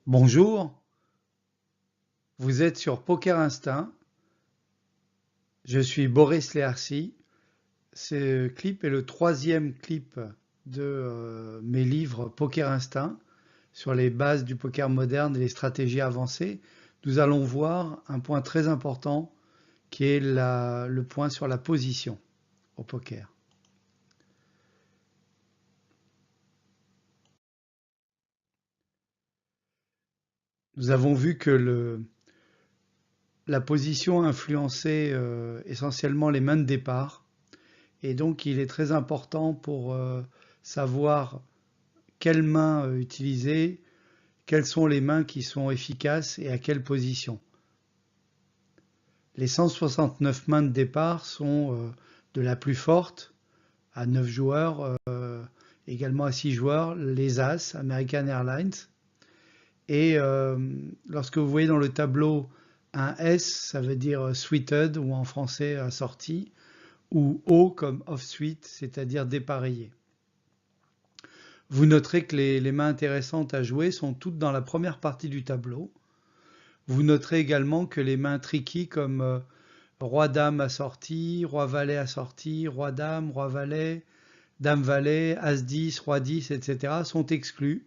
Bonjour, vous êtes sur Poker Instinct. Je suis Boris Leharcy. Ce clip est le troisième clip de mes livres Poker Instinct sur les bases du poker moderne et les stratégies avancées. Nous allons voir un point très important qui est le point sur la position au poker. Nous avons vu que la position influençait essentiellement les mains de départ. Et donc, il est très important pour savoir quelles mains utiliser, quelles sont les mains qui sont efficaces et à quelle position. Les 169 mains de départ sont de la plus forte à 9 joueurs, également à 6 joueurs, les As, American Airlines. Et lorsque vous voyez dans le tableau un S, ça veut dire suited ou en français assorti, ou O comme off-suite, c'est-à-dire dépareillé. Vous noterez que les mains intéressantes à jouer sont toutes dans la première partie du tableau. Vous noterez également que les mains tricky comme Roi-Dame assorti, Roi-Valet assorti, Roi-Dame, Roi-Valet, Dame-Valet, As-10, Roi-10, etc. sont exclues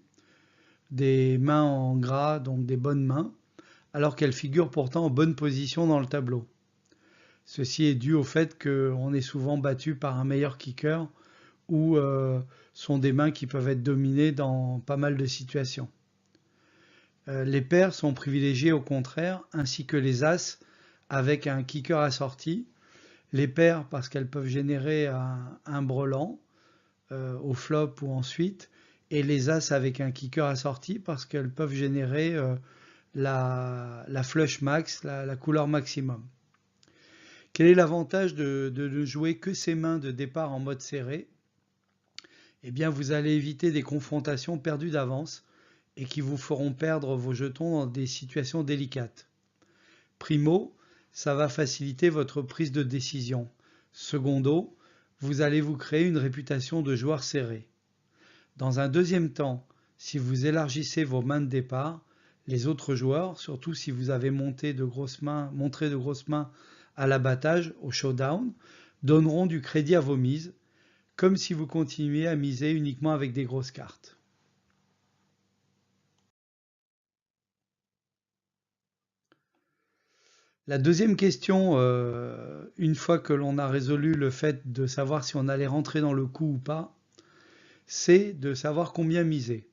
des mains en gras, donc des bonnes mains, alors qu'elles figurent pourtant en bonne position dans le tableau. Ceci est dû au fait qu'on est souvent battu par un meilleur kicker ou sont des mains qui peuvent être dominées dans pas mal de situations. Les paires sont privilégiées au contraire, ainsi que les As avec un kicker assorti. Les paires parce qu'elles peuvent générer un brelan au flop ou ensuite, et les As avec un kicker assorti parce qu'elles peuvent générer la flush max, la couleur maximum. Quel est l'avantage de ne jouer que ces mains de départ en mode serré? Eh bien, vous allez éviter des confrontations perdues d'avance et qui vous feront perdre vos jetons dans des situations délicates. Primo, ça va faciliter votre prise de décision. Secondo, vous allez vous créer une réputation de joueur serré. Dans un deuxième temps, si vous élargissez vos mains de départ, les autres joueurs, surtout si vous avez montré de grosses mains à l'abattage, au showdown, donneront du crédit à vos mises, comme si vous continuiez à miser uniquement avec des grosses cartes. La deuxième question, une fois que l'on a résolu le fait de savoir si on allait rentrer dans le coup ou pas, c'est de savoir combien miser.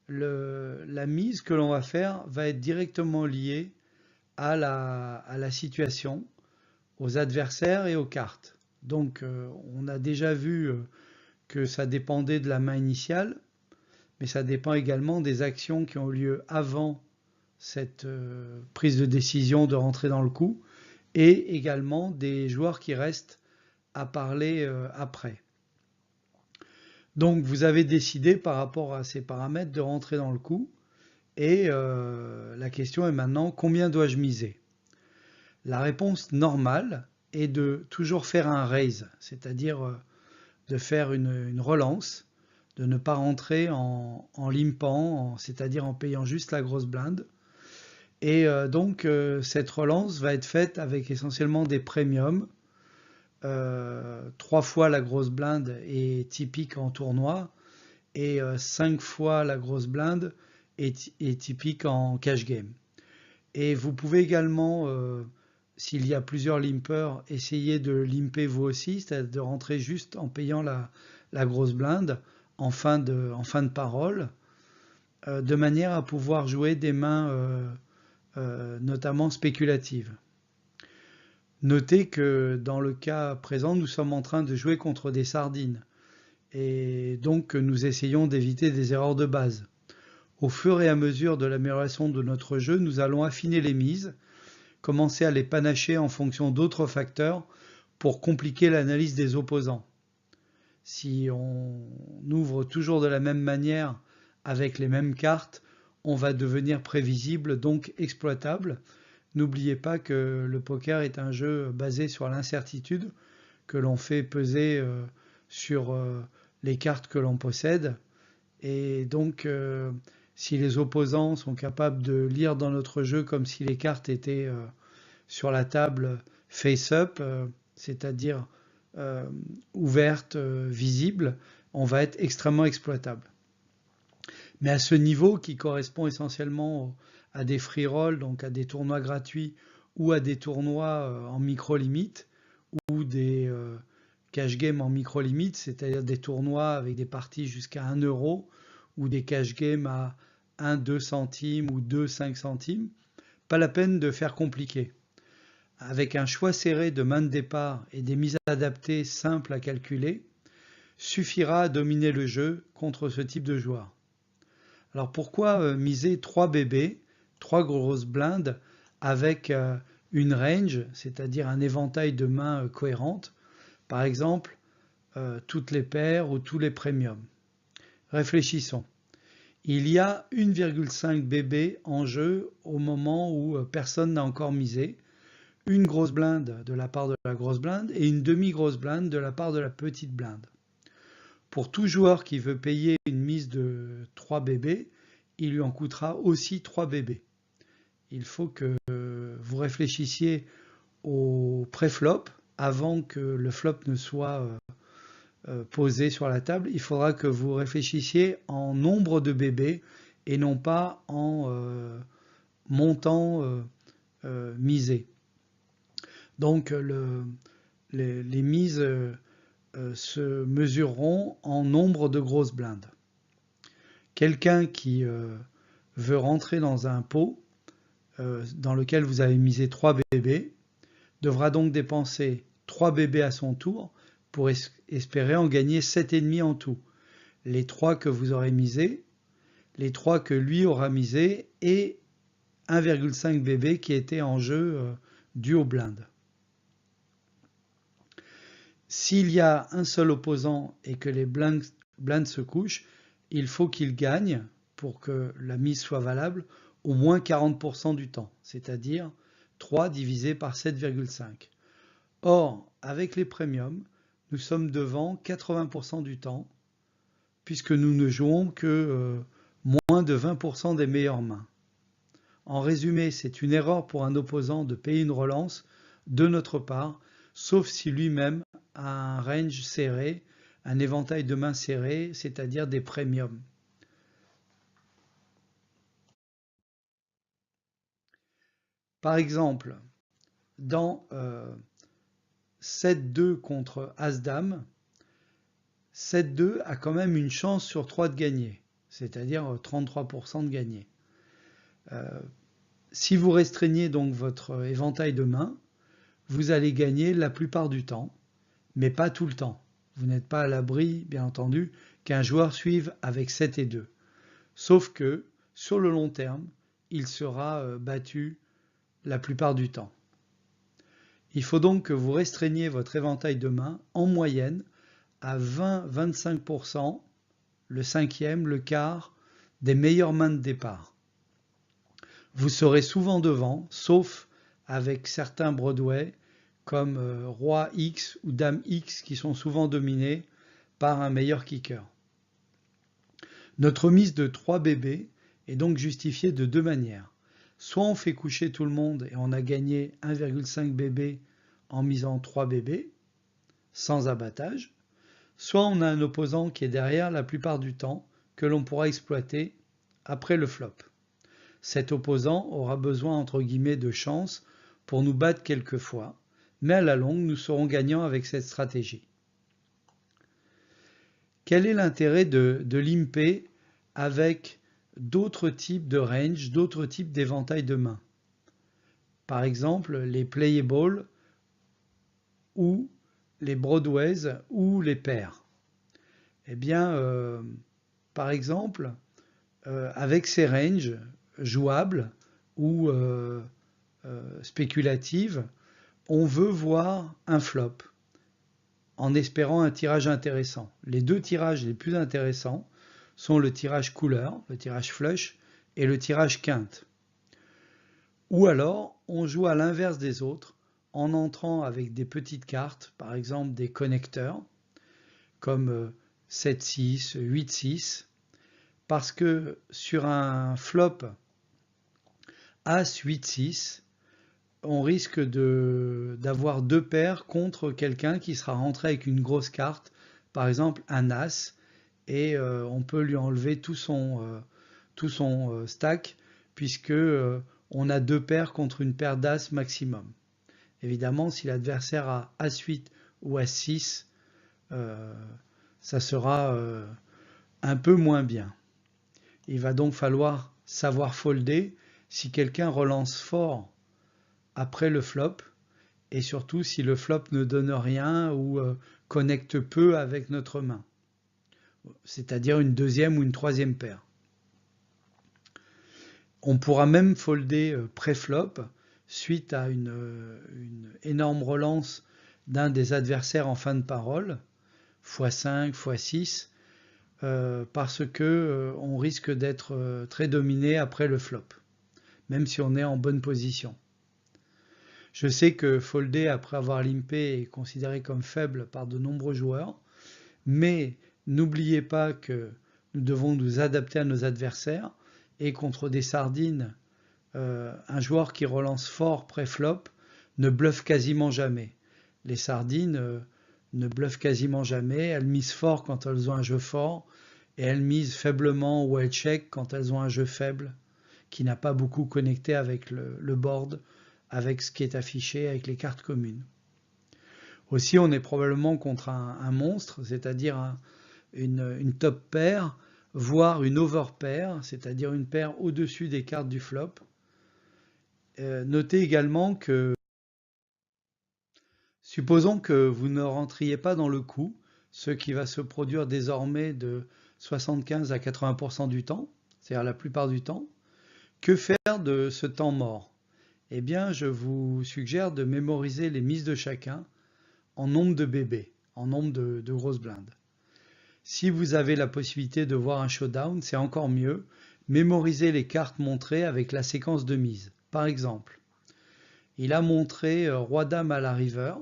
La mise que l'on va faire va être directement liée à la situation, aux adversaires et aux cartes. Donc on a déjà vu que ça dépendait de la main initiale, mais ça dépend également des actions qui ont lieu avant cette prise de décision de rentrer dans le coup, et également des joueurs qui restent à parler après. Donc vous avez décidé par rapport à ces paramètres de rentrer dans le coup, et la question est maintenant combien dois-je miser? La réponse normale est de toujours faire un raise, c'est-à-dire de faire une relance, de ne pas rentrer en limpant, c'est-à-dire en payant juste la grosse blinde. Et donc cette relance va être faite avec essentiellement des premiums. 3 fois la grosse blinde est typique en tournoi et 5 fois la grosse blinde est typique en cash game. Et vous pouvez également, s'il y a plusieurs limpers, essayer de limper vous aussi, c'est-à-dire de rentrer juste en payant la grosse blinde en fin de parole, de manière à pouvoir jouer des mains notamment spéculatives. Notez que dans le cas présent, nous sommes en train de jouer contre des sardines et donc nous essayons d'éviter des erreurs de base. Au fur et à mesure de l'amélioration de notre jeu, nous allons affiner les mises, commencer à les panacher en fonction d'autres facteurs pour compliquer l'analyse des opposants. Si on ouvre toujours de la même manière avec les mêmes cartes, on va devenir prévisible, donc exploitable. N'oubliez pas que le poker est un jeu basé sur l'incertitude que l'on fait peser sur les cartes que l'on possède. Et donc, si les opposants sont capables de lire dans notre jeu comme si les cartes étaient sur la table face-up, c'est-à-dire euh, ouvertes, visibles, on va être extrêmement exploitable. Mais à ce niveau qui correspond essentiellement à des free rolls, donc à des tournois gratuits ou à des tournois en micro-limite ou des cash games en micro-limite, c'est-à-dire des tournois avec des parties jusqu'à 1 euro ou des cash games à 1, 2 centimes ou 2, 5 centimes. Pas la peine de faire compliqué. Avec un choix serré de main de départ et des mises adaptées simples à calculer, suffira à dominer le jeu contre ce type de joueur. Alors pourquoi miser 3 bébés, 3 grosses blindes avec une range, c'est-à-dire un éventail de mains cohérentes, par exemple toutes les paires ou tous les premiums. Réfléchissons. Il y a 1,5 bébé en jeu au moment où personne n'a encore misé, une grosse blinde de la part de la grosse blinde et une demi-grosse blinde de la part de la petite blinde. Pour tout joueur qui veut payer une mise de 3 bébés, il lui en coûtera aussi 3 bébés. Il faut que vous réfléchissiez au pré-flop avant que le flop ne soit posé sur la table. Il faudra que vous réfléchissiez en nombre de bébés et non pas en montant misé. Donc les mises se mesureront en nombre de grosses blindes. Quelqu'un qui veut rentrer dans un pot dans lequel vous avez misé 3 bébés devra donc dépenser 3 bébés à son tour pour espérer en gagner 7,5 en tout. Les 3 que vous aurez misés, les 3 que lui aura misés et 1,5 bébé qui était en jeu dû aux blindes. S'il y a un seul opposant et que les blindes se couchent, il faut qu'il gagne, pour que la mise soit valable, au moins 40% du temps, c'est-à-dire 3 divisé par 7,5. Or, avec les premiums, nous sommes devant 80% du temps, puisque nous ne jouons que moins de 20% des meilleures mains. En résumé, c'est une erreur pour un opposant de payer une relance de notre part, sauf si lui-même a un range serré, un éventail de mains serré, c'est-à-dire des premiums. Par exemple, dans 7-2 contre As-Dame, 7-2 a quand même une chance sur 3 de gagner, c'est-à-dire 33% de gagner. Si vous restreignez donc votre éventail de mains, vous allez gagner la plupart du temps, mais pas tout le temps. Vous n'êtes pas à l'abri, bien entendu, qu'un joueur suive avec 7 et 2. Sauf que, sur le long terme, il sera battu la plupart du temps. Il faut donc que vous restreigniez votre éventail de mains en moyenne à 20-25%, le cinquième, le quart des meilleures mains de départ. Vous serez souvent devant, sauf avec certains Broadway, comme Roi X ou Dame X, qui sont souvent dominés par un meilleur kicker. Notre mise de 3 bébés est donc justifiée de deux manières. Soit on fait coucher tout le monde et on a gagné 1,5 bébé en misant 3 bébés, sans abattage, soit on a un opposant qui est derrière la plupart du temps, que l'on pourra exploiter après le flop. Cet opposant aura besoin entre guillemets de chance pour nous battre quelquefois, mais à la longue nous serons gagnants avec cette stratégie. Quel est l'intérêt de limper avec d'autres types de range, d'autres types d'éventail de mains? Par exemple, les playables ou les broadways ou les paires. Eh bien, par exemple, avec ces ranges jouables ou spéculatives, on veut voir un flop en espérant un tirage intéressant. Les deux tirages les plus intéressants sont le tirage couleur, le tirage flush, et le tirage quinte. Ou alors, on joue à l'inverse des autres, en entrant avec des petites cartes, par exemple des connecteurs, comme 7-6, 8-6, parce que sur un flop As 8-6, on risque d'avoir deux paires contre quelqu'un qui sera rentré avec une grosse carte, par exemple un As, et on peut lui enlever tout son stack, puisque on a deux paires contre une paire d'As maximum. Évidemment, si l'adversaire a As-8 ou As-6, ça sera un peu moins bien. Il va donc falloir savoir folder si quelqu'un relance fort après le flop, et surtout si le flop ne donne rien ou connecte peu avec notre main, c'est-à-dire une deuxième ou une troisième paire. On pourra même folder pré-flop suite à une énorme relance d'un des adversaires en fin de parole, x5, x6, parce que on risque d'être très dominé après le flop, même si on est en bonne position. Je sais que folder après avoir limpé est considéré comme faible par de nombreux joueurs, mais n'oubliez pas que nous devons nous adapter à nos adversaires, et contre des sardines, un joueur qui relance fort pré-flop ne bluffe quasiment jamais. Les sardines ne bluffent quasiment jamais, elles misent fort quand elles ont un jeu fort, et elles misent faiblement ou elles check quand elles ont un jeu faible, qui n'a pas beaucoup connecté avec le board, avec ce qui est affiché, avec les cartes communes. Aussi, on est probablement contre un monstre, c'est-à-dire une top pair, voire une over pair, c'est-à-dire une paire au-dessus des cartes du flop. Notez également que, supposons que vous ne rentriez pas dans le coup, ce qui va se produire désormais de 75 à 80% du temps, c'est-à-dire la plupart du temps, que faire de ce temps mort? Eh bien, je vous suggère de mémoriser les mises de chacun en nombre de bébés, en nombre de grosses blindes. Si vous avez la possibilité de voir un showdown, c'est encore mieux. Mémorisez les cartes montrées avec la séquence de mise. Par exemple, il a montré Roi-Dame à la river.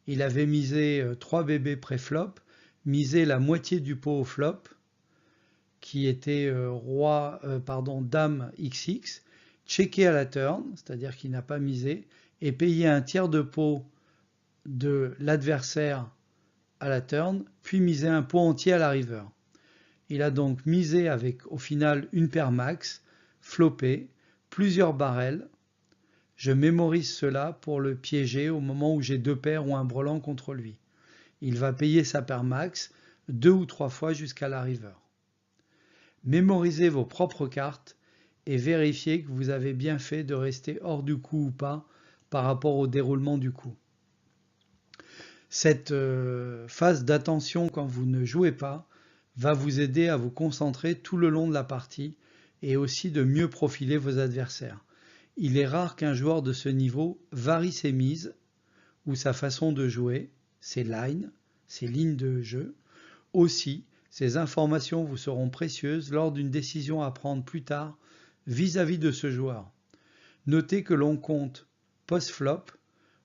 Il avait misé 3 bébés pré-flop, misé la moitié du pot au flop, qui était Dame XX, checké à la turn, c'est-à-dire qu'il n'a pas misé, et payé un tiers de pot de l'adversaire à la turn, puis misé un pot entier à la river. Il a donc misé avec au final une paire max, floppé, plusieurs barrels. Je mémorise cela pour le piéger au moment où j'ai deux paires ou un brelan contre lui. Il va payer sa paire max 2 ou 3 fois jusqu'à la river. Mémorisez vos propres cartes et vérifiez que vous avez bien fait de rester hors du coup ou pas par rapport au déroulement du coup. Cette phase d'attention quand vous ne jouez pas va vous aider à vous concentrer tout le long de la partie et aussi de mieux profiler vos adversaires. Il est rare qu'un joueur de ce niveau varie ses mises ou sa façon de jouer, ses lignes de jeu. Aussi, ces informations vous seront précieuses lors d'une décision à prendre plus tard vis-à-vis de ce joueur. Notez que l'on compte post-flop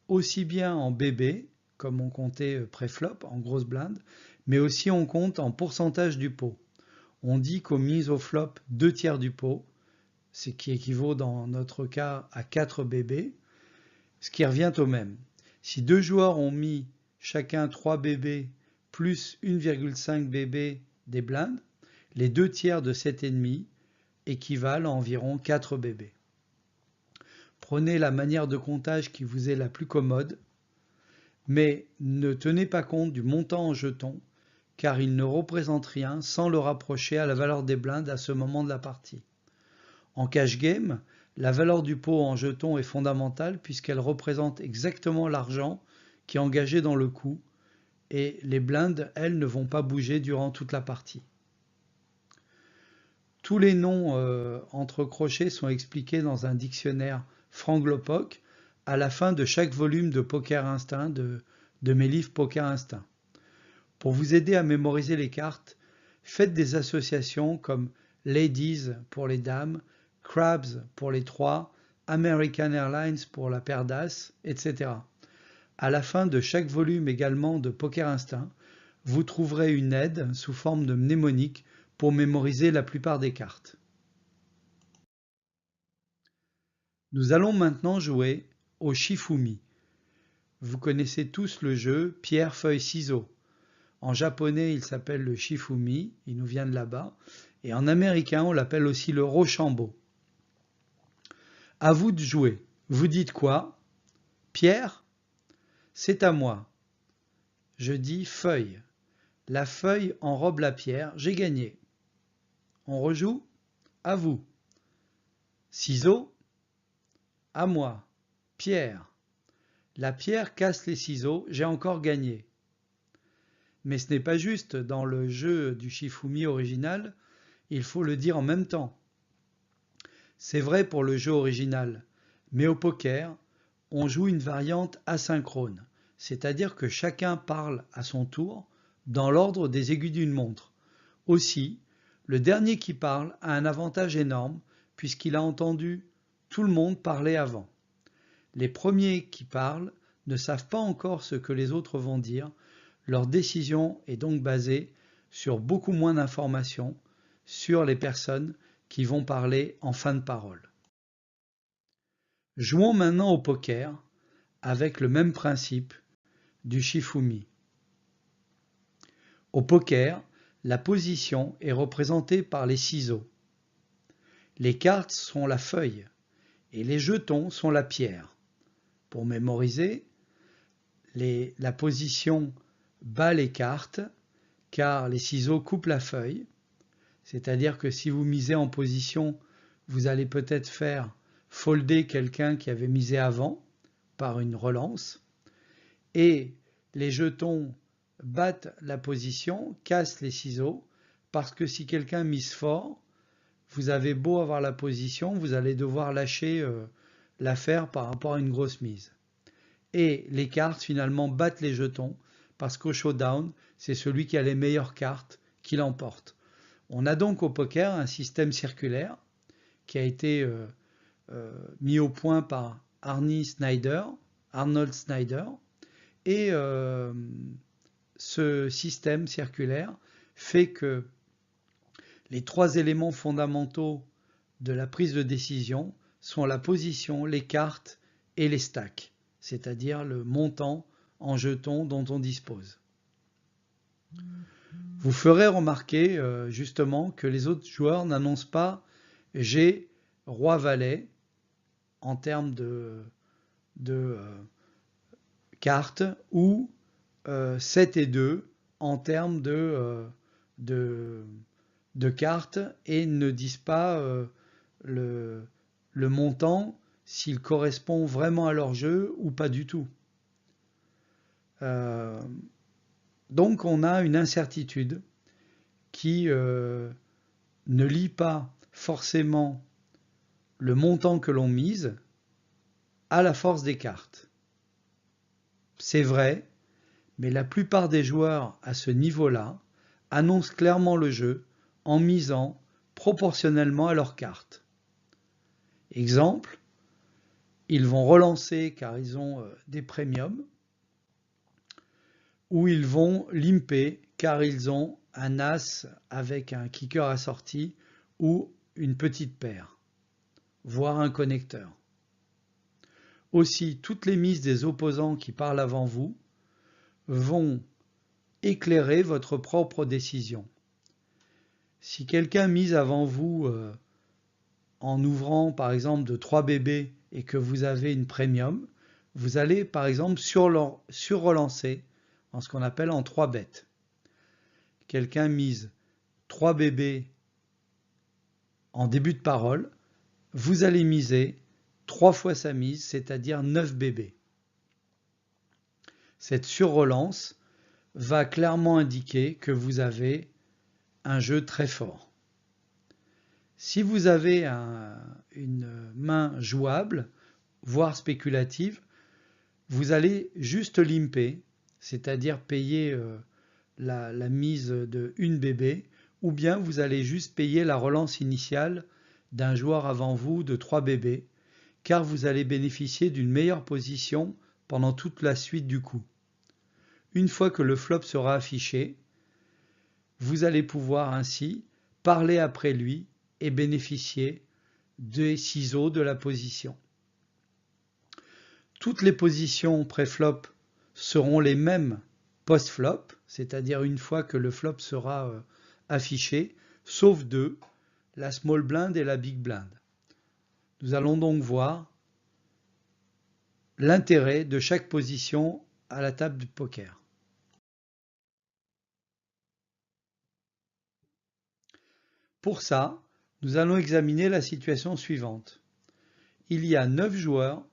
aussi bien en bébé, comme on comptait pré-flop, en grosse blinde, mais aussi on compte en pourcentage du pot. On dit qu'aux mises au flop 2 tiers du pot, ce qui équivaut dans notre cas à 4 bébés, ce qui revient au même. Si deux joueurs ont mis chacun 3 bébés plus 1,5 bébés des blindes, les 2 tiers de 7,5 équivalent à environ 4 bébés. Prenez la manière de comptage qui vous est la plus commode, mais ne tenez pas compte du montant en jetons, car il ne représente rien sans le rapprocher à la valeur des blindes à ce moment de la partie. En cash game, la valeur du pot en jetons est fondamentale puisqu'elle représente exactement l'argent qui est engagé dans le coup, et les blindes, elles, ne vont pas bouger durant toute la partie. Tous les noms entre crochets sont expliqués dans un dictionnaire Franglopoc à la fin de chaque volume de Poker Instinct de mes livres Poker Instinct. Pour vous aider à mémoriser les cartes, faites des associations comme Ladies pour les dames, Crabs pour les 3, American Airlines pour la paire d'As, etc. À la fin de chaque volume également de Poker Instinct, vous trouverez une aide sous forme de mnémonique pour mémoriser la plupart des cartes. Nous allons maintenant jouer au Shifumi. Vous connaissez tous le jeu pierre, feuille, ciseaux. En japonais, il s'appelle le Shifumi, il nous vient de là-bas. Et en américain, on l'appelle aussi le Rochambeau. À vous de jouer. Vous dites quoi? Pierre? C'est à moi. Je dis feuille. La feuille enrobe la pierre, j'ai gagné. On rejoue? À vous. Ciseaux? À moi. Pierre. La pierre casse les ciseaux, j'ai encore gagné. Mais ce n'est pas juste, dans le jeu du Shifumi original, il faut le dire en même temps. C'est vrai pour le jeu original, mais au poker, on joue une variante asynchrone, c'est-à-dire que chacun parle à son tour dans l'ordre des aiguilles d'une montre. Aussi, le dernier qui parle a un avantage énorme puisqu'il a entendu tout le monde parler avant. Les premiers qui parlent ne savent pas encore ce que les autres vont dire, leur décision est donc basée sur beaucoup moins d'informations sur les personnes qui vont parler en fin de parole. Jouons maintenant au poker avec le même principe du Shifumi. Au poker, la position est représentée par les ciseaux. Les cartes sont la feuille et les jetons sont la pierre. Pour mémoriser, la position bat les cartes car les ciseaux coupent la feuille. C'est-à-dire que si vous misez en position, vous allez peut-être faire folder quelqu'un qui avait misé avant par une relance. Et les jetons battent la position, cassent les ciseaux, parce que si quelqu'un mise fort, vous avez beau avoir la position, vous allez devoir lâcher l'affaire par rapport à une grosse mise. Et les cartes finalement battent les jetons, parce qu'au showdown, c'est celui qui a les meilleures cartes qui l'emporte. On a donc au poker un système circulaire qui a été mis au point par Arnold Snyder, et ce système circulaire fait que les trois éléments fondamentaux de la prise de décision sont la position, les cartes et les stacks, c'est-à-dire le montant en jetons dont on dispose. Vous ferez remarquer justement que les autres joueurs n'annoncent pas G, Roi, Valet en termes de cartes ou 7 et 2 en termes de cartes et ne disent pas le montant s'il correspond vraiment à leur jeu ou pas du tout. Donc on a une incertitude qui ne lie pas forcément le montant que l'on mise à la force des cartes. C'est vrai, mais la plupart des joueurs à ce niveau-là annoncent clairement le jeu en misant proportionnellement à leurs cartes. Exemple, ils vont relancer car ils ont des premiums, ou ils vont limper car ils ont un as avec un kicker assorti ou une petite paire, voire un connecteur. Aussi, toutes les mises des opposants qui parlent avant vous vont éclairer votre propre décision. Si quelqu'un mise avant vous en ouvrant par exemple de 3 bébés et que vous avez une premium, vous allez par exemple sur-relancer en ce qu'on appelle en 3 bêtes. Quelqu'un mise 3 bébés en début de parole, vous allez miser 3 fois sa mise, c'est-à-dire 9 bébés. Cette sur-relance va clairement indiquer que vous avez un jeu très fort. Si vous avez une main jouable, voire spéculative, vous allez juste limper, c'est-à-dire payer la mise de une bébé, ou bien vous allez juste payer la relance initiale d'un joueur avant vous de 3 bébés, car vous allez bénéficier d'une meilleure position pendant toute la suite du coup. une fois que le flop sera affiché, vous allez pouvoir ainsi parler après lui et bénéficier des ciseaux de la position. Toutes les positions pré-flop seront les mêmes post-flop, c'est-à-dire une fois que le flop sera affiché, sauf deux, la small blind et la big blind. Nous allons donc voir l'intérêt de chaque position à la table de poker. Pour ça, nous allons examiner la situation suivante. Il y a 9 joueurs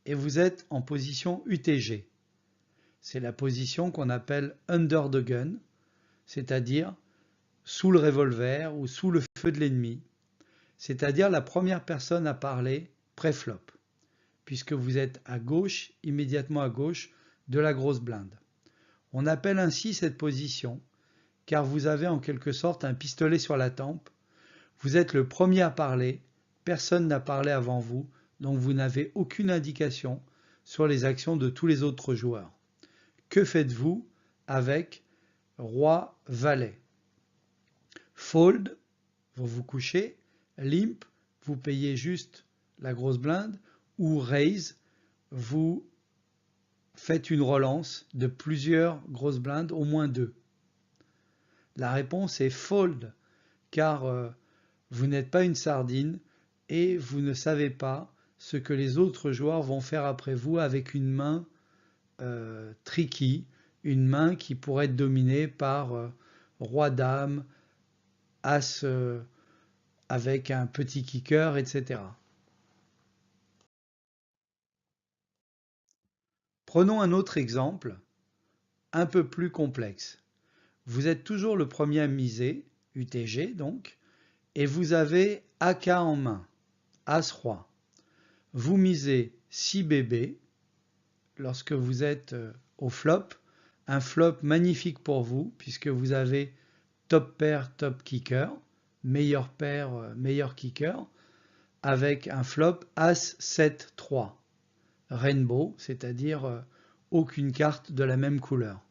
et vous êtes en position UTG. C'est la position qu'on appelle under the gun, c'est-à-dire sous le revolver ou sous le feu de l'ennemi, c'est-à-dire la première personne à parler pré-flop, puisque vous êtes à gauche, immédiatement à gauche de la grosse blinde. On appelle ainsi cette position car vous avez en quelque sorte un pistolet sur la tempe. Vous êtes le premier à parler, personne n'a parlé avant vous, donc vous n'avez aucune indication sur les actions de tous les autres joueurs. Que faites-vous avec roi-valet? Fold, vous vous couchez. Limp, vous payez juste la grosse blinde. Ou raise, vous faites une relance de plusieurs grosses blindes, au moins 2. La réponse est fold, car vous n'êtes pas une sardine et vous ne savez pas ce que les autres joueurs vont faire après vous avec une main tricky, une main qui pourrait être dominée par roi-dame, as avec un petit kicker, etc. Prenons un autre exemple, un peu plus complexe. Vous êtes toujours le premier à miser, UTG donc, et vous avez AK en main, As-Roi. Vous misez 6 bébés lorsque vous êtes au flop, un flop magnifique pour vous puisque vous avez top pair, top kicker, meilleur pair, meilleur kicker, avec un flop As-7-3, rainbow, c'est-à-dire aucune carte de la même couleur.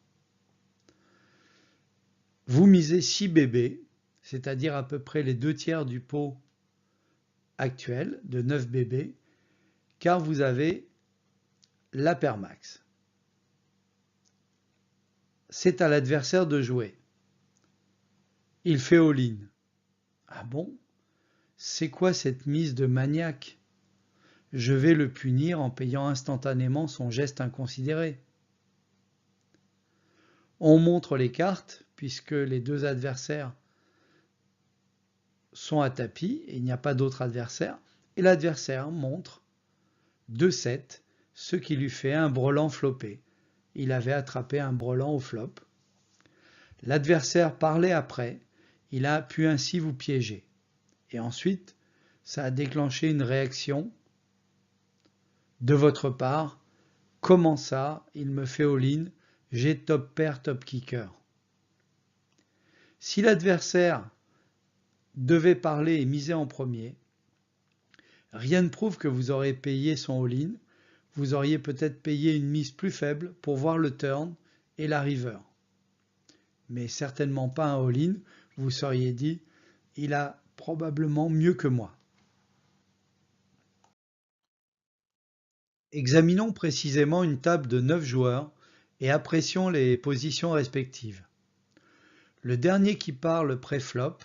Vous misez 6 bébés, c'est-à-dire à peu près les 2/3 du pot actuel de 9 bébés, car vous avez la paire max. C'est à l'adversaire de jouer. Il fait all-in. Ah bon? C'est quoi cette mise de maniaque? Je vais le punir en payant instantanément son geste inconsidéré. On montre les cartes, puisque les deux adversaires sont à tapis, et il n'y a pas d'autre adversaire, et l'adversaire montre 2-7, ce qui lui fait un brelan flopé. Il avait attrapé un brelan au flop. L'adversaire parlait après, il a pu ainsi vous piéger. Et ensuite, ça a déclenché une réaction de votre part. Comment ça, il me fait all-in, j'ai top pair, top kicker. Si l'adversaire devait parler et miser en premier, rien ne prouve que vous aurez payé son all-in. Vous auriez peut-être payé une mise plus faible pour voir le turn et la river. Mais certainement pas un all-in. Vous seriez dit, il a probablement mieux que moi. Examinons précisément une table de 9 joueurs et apprécions les positions respectives. Le dernier qui parle pré-flop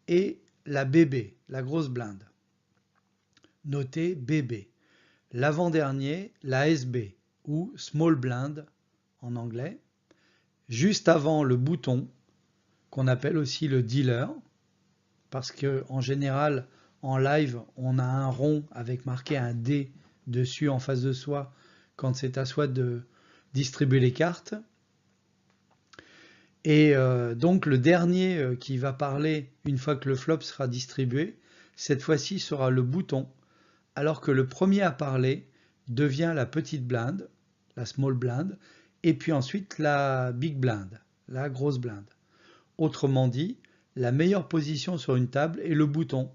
est la BB, la grosse blinde. Notez BB. L'avant-dernier, la SB, ou small blind en anglais, juste avant le bouton, qu'on appelle aussi le dealer, parce qu'en général, en live, on a un rond avec marqué un D dessus en face de soi, quand c'est à soi de distribuer les cartes. Et donc le dernier qui va parler une fois que le flop sera distribué, cette fois-ci sera le bouton, alors que le premier à parler devient la petite blinde, la small blind, et puis ensuite la big blind, la grosse blinde. Autrement dit, la meilleure position sur une table est le bouton,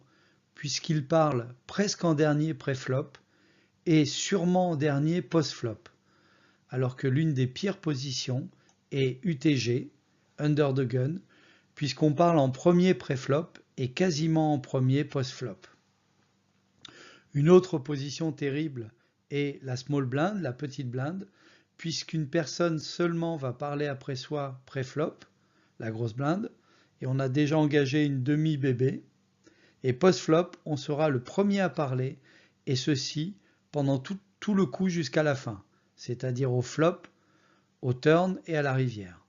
puisqu'il parle presque en dernier pré-flop et sûrement en dernier post-flop. alors que l'une des pires positions est UTG, under the gun, puisqu'on parle en premier pré-flop et quasiment en premier post-flop. Une autre position terrible est la small blind, la petite blinde, puisqu'une personne seulement va parler après soi pré-flop, la grosse blinde, et on a déjà engagé une demi-bébé. Et post-flop, on sera le premier à parler, et ceci pendant tout le coup jusqu'à la fin, c'est-à-dire au flop, au turn et à la rivière.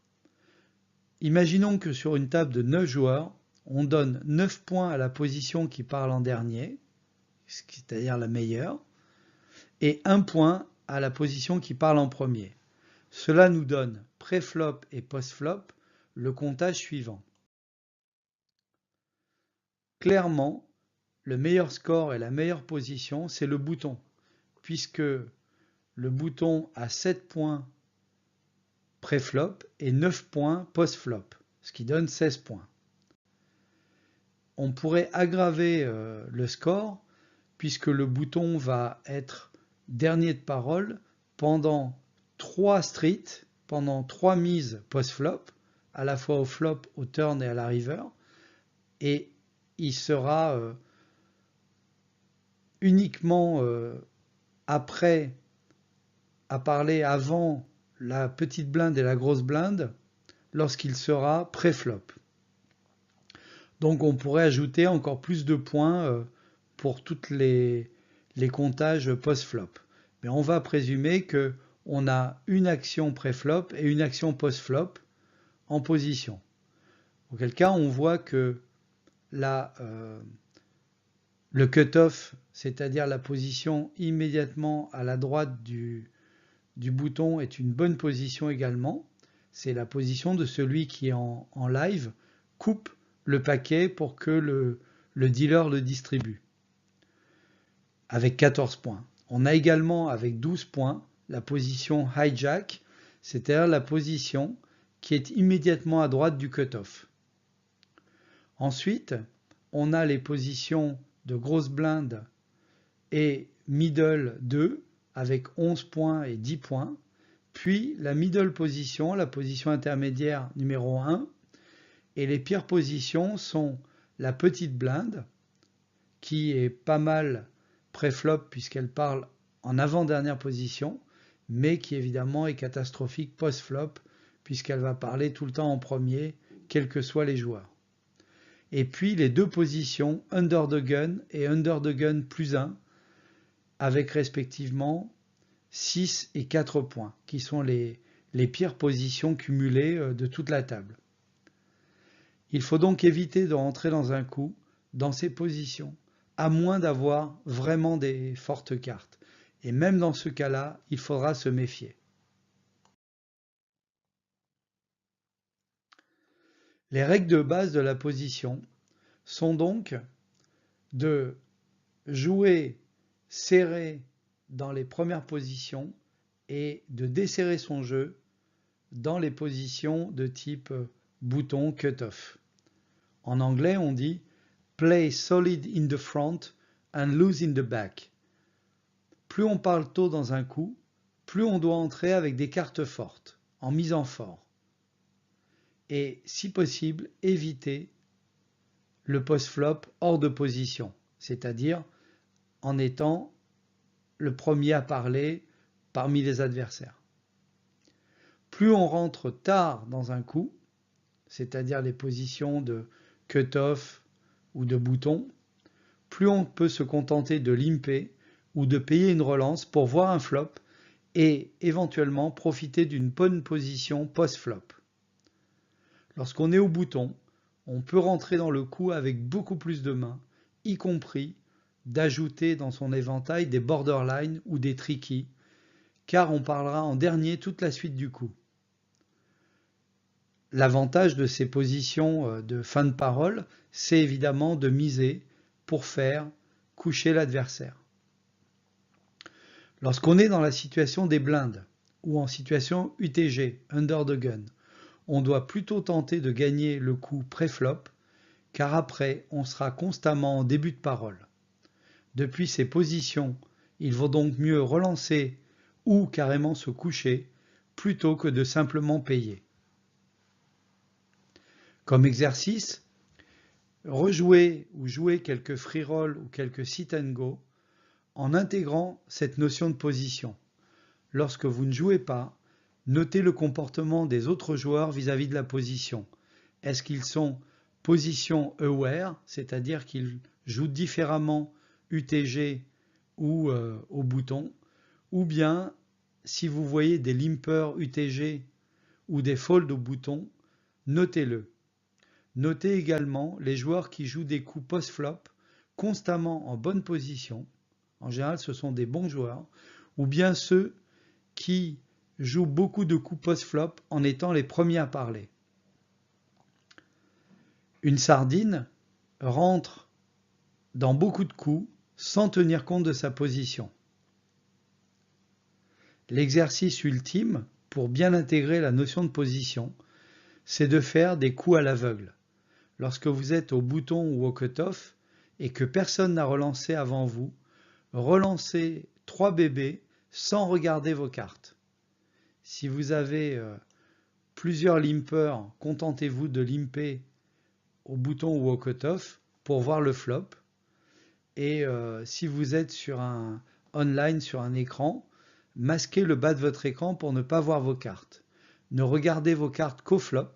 Imaginons que sur une table de 9 joueurs, on donne 9 points à la position qui parle en dernier, c'est-à-dire la meilleure, et 1 point à la position qui parle en premier. Cela nous donne pré-flop et post-flop le comptage suivant. Clairement, le meilleur score et la meilleure position, c'est le bouton, puisque le bouton a 7 points pré-flop et 9 points post-flop, ce qui donne 16 points. On pourrait aggraver le score, puisque le bouton va être dernier de parole pendant 3 streets, pendant 3 mises post-flop, à la fois au flop, au turn et à la river, et il sera uniquement après à parler avant la petite blinde et la grosse blinde lorsqu'il sera pré-flop. Donc on pourrait ajouter encore plus de points pour toutes les comptages post-flop. Mais on va présumer qu'on a une action pré-flop et une action post-flop en position. Auquel cas on voit que le cut-off, c'est-à-dire la position immédiatement à la droite du bouton, est une bonne position également. C'est la position de celui qui en live coupe le paquet pour que le dealer le distribue. Avec 14 points. On a également avec 12 points la position hijack, c'est-à-dire la position qui est immédiatement à droite du cut-off. Ensuite, on a les positions de grosse blinde et middle 2 avec 11 points et 10 points, puis la middle position, la position intermédiaire numéro 1, et les pires positions sont la petite blinde, qui est pas mal pré-flop puisqu'elle parle en avant-dernière position, mais qui évidemment est catastrophique post-flop puisqu'elle va parler tout le temps en premier, quels que soient les joueurs. Et puis les deux positions under the gun et under the gun plus 1, avec respectivement 6 et 4 points, qui sont les pires positions cumulées de toute la table. Il faut donc éviter de rentrer dans un coup dans ces positions, à moins d'avoir vraiment des fortes cartes. Et même dans ce cas-là, il faudra se méfier. Les règles de base de la position sont donc de jouer serré dans les premières positions et de desserrer son jeu dans les positions de type bouton cut-off. En anglais, on dit play solid in the front and loose in the back. Plus on parle tôt dans un coup, plus on doit entrer avec des cartes fortes, en misant fort. Et si possible, éviter le post-flop hors de position, c'est-à-dire en étant le premier à parler parmi les adversaires. Plus on rentre tard dans un coup, c'est-à-dire les positions de cut-off ou de bouton, plus on peut se contenter de limper ou de payer une relance pour voir un flop et éventuellement profiter d'une bonne position post-flop. Lorsqu'on est au bouton, on peut rentrer dans le coup avec beaucoup plus de mains, y compris d'ajouter dans son éventail des borderline ou des tricky, car on parlera en dernier toute la suite du coup. L'avantage de ces positions de fin de parole, c'est évidemment de miser pour faire coucher l'adversaire. Lorsqu'on est dans la situation des blindes ou en situation UTG, under the gun, on doit plutôt tenter de gagner le coup pré-flop, car après on sera constamment en début de parole. Depuis ces positions, il vaut donc mieux relancer ou carrément se coucher plutôt que de simplement payer. Comme exercice, rejouer ou jouer quelques free roll ou quelques sit and go en intégrant cette notion de position. Lorsque vous ne jouez pas, notez le comportement des autres joueurs vis-à-vis de la position. Est-ce qu'ils sont position aware, c'est-à-dire qu'ils jouent différemment UTG ou au bouton, ou bien si vous voyez des limpers UTG ou des folds au bouton, notez-le. Notez également les joueurs qui jouent des coups post-flop constamment en bonne position. En général, ce sont des bons joueurs, ou bien ceux qui jouent beaucoup de coups post-flop en étant les premiers à parler. Une sardine rentre dans beaucoup de coups sans tenir compte de sa position. L'exercice ultime pour bien intégrer la notion de position, c'est de faire des coups à l'aveugle. Lorsque vous êtes au bouton ou au cut-off et que personne n'a relancé avant vous, relancez 3 bébés sans regarder vos cartes. Si vous avez plusieurs limpers, contentez-vous de limper au bouton ou au cut-off pour voir le flop. Et si vous êtes sur un online, sur un écran, masquez le bas de votre écran pour ne pas voir vos cartes. Ne regardez vos cartes qu'au flop.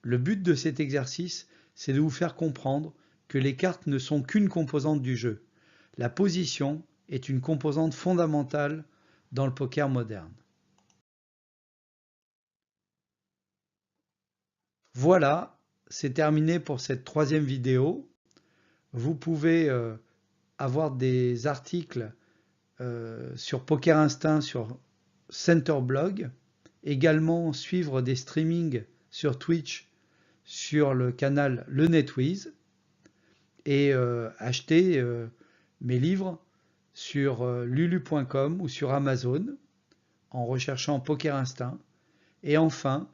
Le but de cet exercice, c'est de vous faire comprendre que les cartes ne sont qu'une composante du jeu. La position est une composante fondamentale dans le poker moderne. Voilà, c'est terminé pour cette 3e vidéo. Vous pouvez avoir des articles sur Poker Instinct sur Centerblog, également suivre des streamings sur Twitch sur le canal Le NetWiz et acheter mes livres sur lulu.com ou sur Amazon en recherchant Poker Instinct, et enfin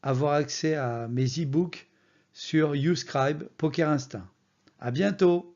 avoir accès à mes e-books sur YouScribe Poker Instinct. À bientôt!